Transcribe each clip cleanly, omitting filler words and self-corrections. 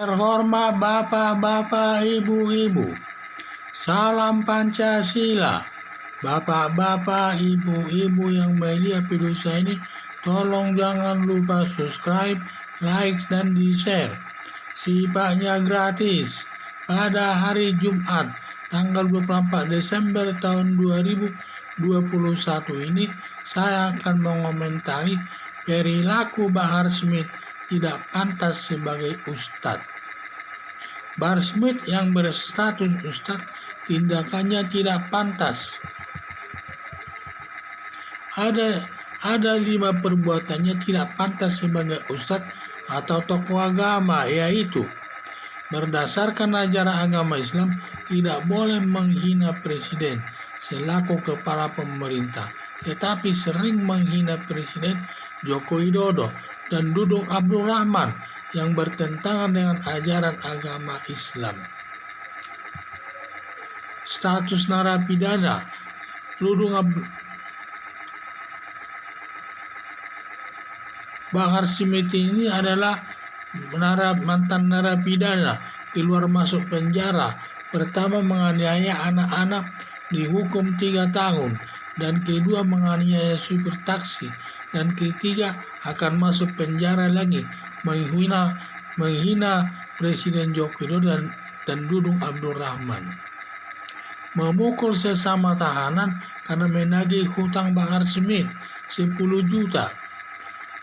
Terhormat Bapak-Bapak, Ibu-Ibu, salam Pancasila. Bapak-bapak, ibu-ibu yang media video saya ini, tolong jangan lupa subscribe, like, dan di-share. Sifatnya gratis. Pada hari Jumat, tanggal 24 Desember tahun 2021 ini, saya akan mengomentari perilaku Bahar Smith tidak pantas sebagai ustadz. Bahar Smith yang berstatus ustadz, tindakannya tidak pantas. Ada 5 perbuatannya tidak pantas sebagai ustadz atau tokoh agama, yaitu berdasarkan ajaran agama Islam tidak boleh menghina presiden selaku kepala pemerintah, tetapi sering menghina Presiden Joko Widodo dan Dudung Abdul Rahman yang bertentangan dengan ajaran agama Islam. Status narapidana Bahar Smith ini adalah mantan narapidana keluar masuk penjara. Pertama menganiaya anak-anak dihukum 3 tahun, dan kedua menganiaya supir taksi, dan ketiga akan masuk penjara lagi menghina Presiden Joko Widodo dan Dudung Abdul Rahman. Memukul sesama tahanan karena menagih hutang Bahar Smith 10 juta.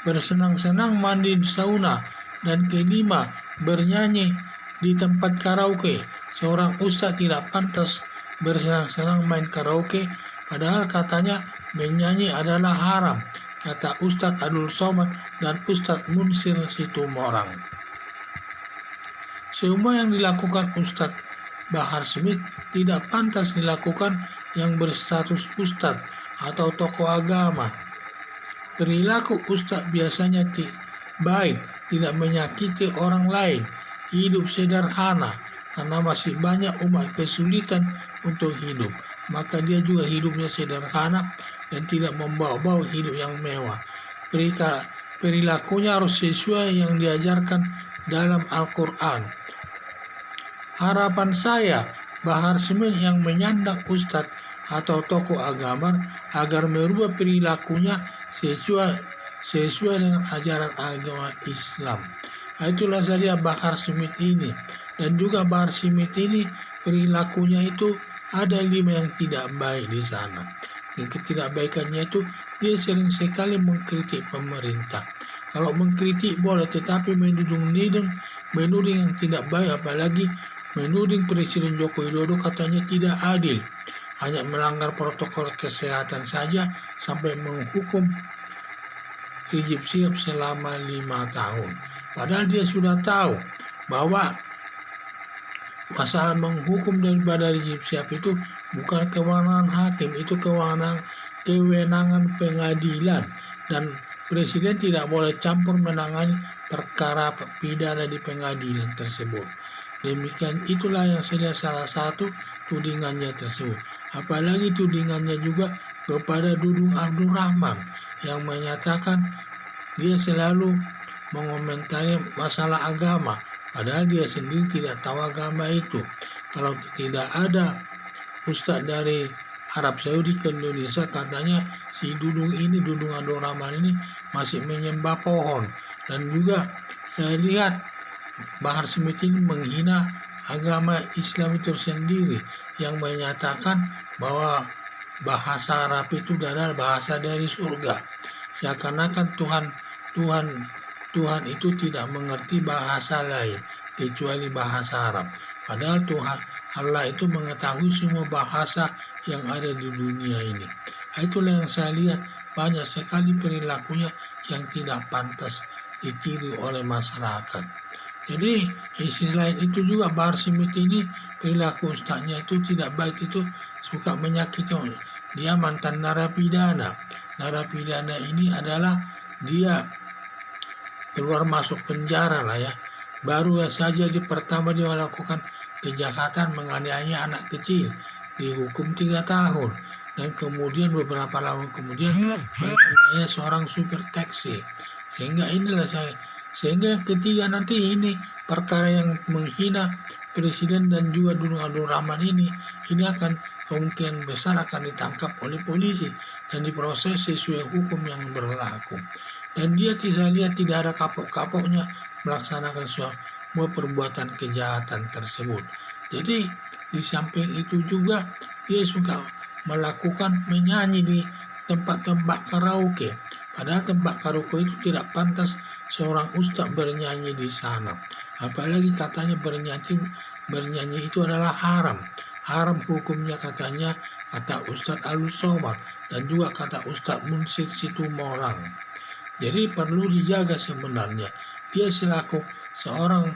Bersenang-senang mandi di sauna, dan kelima bernyanyi di tempat karaoke. Seorang ustadz tidak pantas bersenang-senang main karaoke, padahal katanya menyanyi adalah haram, kata Ustadz Abdul Somad dan Ustadz Munsir Situmorang. Semua yang dilakukan Ustadz Bahar Smith tidak pantas dilakukan yang berstatus ustadz atau tokoh agama. Perilaku ustadz biasanya baik, tidak menyakiti orang lain, hidup sederhana, karena masih banyak umat kesulitan untuk hidup. Maka dia juga hidupnya sederhana dan tidak membawa-bawa hidup yang mewah. Perilakunya harus sesuai yang diajarkan dalam Al-Quran. Harapan saya, Bahar Smith yang menyandang ustadz atau tokoh agama agar merubah perilakunya sesuai dengan ajaran agama Islam. Itulah saja Bahar Smith ini. Dan juga Bahar Smith ini perilakunya itu ada 5 yang tidak baik di sana. Yang ketidakbaikannya itu dia sering sekali mengkritik pemerintah. Kalau mengkritik boleh, tetapi menuding yang tidak baik, apalagi menuding Presiden Joko Widodo katanya tidak adil, hanya melanggar protokol kesehatan saja sampai menghukum Rizik Syihab selama 5 tahun. Padahal dia sudah tahu bahwa masalah menghukum daripada Rizik Syihab itu bukan kewenangan hakim, itu kewenangan pengadilan, dan presiden tidak boleh campur menangani perkara pidana di pengadilan tersebut. Demikian itulah yang saya lihat salah satu tudingannya tersebut. Apalagi tudingannya juga kepada Dudung Abdul Rahman yang menyatakan dia selalu mengomentari masalah agama, padahal dia sendiri tidak tahu agama itu. Kalau tidak ada ustadz dari Arab Saudi ke Indonesia, katanya si Dudung Abdul Rahman ini masih menyembah pohon. Dan juga saya lihat Bahar Smith ini menghina agama Islam itu sendiri, yang menyatakan bahwa bahasa Arab itu adalah bahasa dari surga. Seakan-akan Tuhan itu tidak mengerti bahasa lain kecuali bahasa Arab. Padahal Tuhan Allah itu mengetahui semua bahasa yang ada di dunia ini. Itulah yang saya lihat, banyak sekali perilakunya yang tidak pantas ditiru oleh masyarakat. Jadi sisi lain itu juga Bahar Smith ini perilaku ustaznya itu tidak baik, itu suka menyakiti. Dia mantan narapidana. Narapidana ini adalah dia keluar masuk penjara lah ya. Baru saja pertama dia melakukan kejahatan menganiaya anak kecil, dihukum 3 tahun, dan kemudian beberapa lama kemudian menganiaya seorang supir taksi. Sehingga yang ketiga nanti ini perkara yang menghina presiden dan juga Nurul Abdul Rahman ini akan kemungkinan besar akan ditangkap oleh polisi dan diproses sesuai hukum yang berlaku. Dan dia lihat tidak ada kapok-kapoknya melaksanakan semua perbuatan kejahatan tersebut. Jadi di samping itu juga dia suka melakukan menyanyi di tempat-tempat karaoke. Padahal tempat karaoke itu tidak pantas seorang ustadz bernyanyi di sana. Apalagi katanya bernyanyi itu adalah haram. Haram hukumnya katanya, kata Ustadz Al-Somad dan juga kata Ustadz Munsir Situmorang. Jadi perlu dijaga sebenarnya. Dia selaku seorang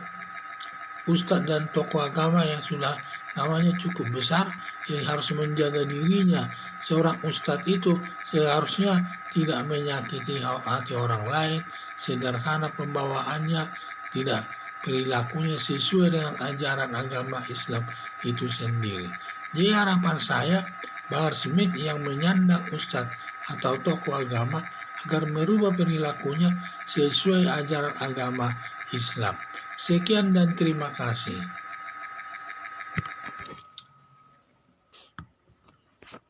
ustadz dan tokoh agama yang sudah namanya cukup besar, yang harus menjaga dirinya. Seorang ustadz itu seharusnya tidak menyakiti hati orang lain, sederhana pembawaannya, tidak perilakunya sesuai dengan ajaran agama Islam itu sendiri. Jadi harapan saya, Bahar Smith yang menyandang ustadz atau tokoh agama agar merubah perilakunya sesuai ajaran agama Islam. Sekian dan terima kasih.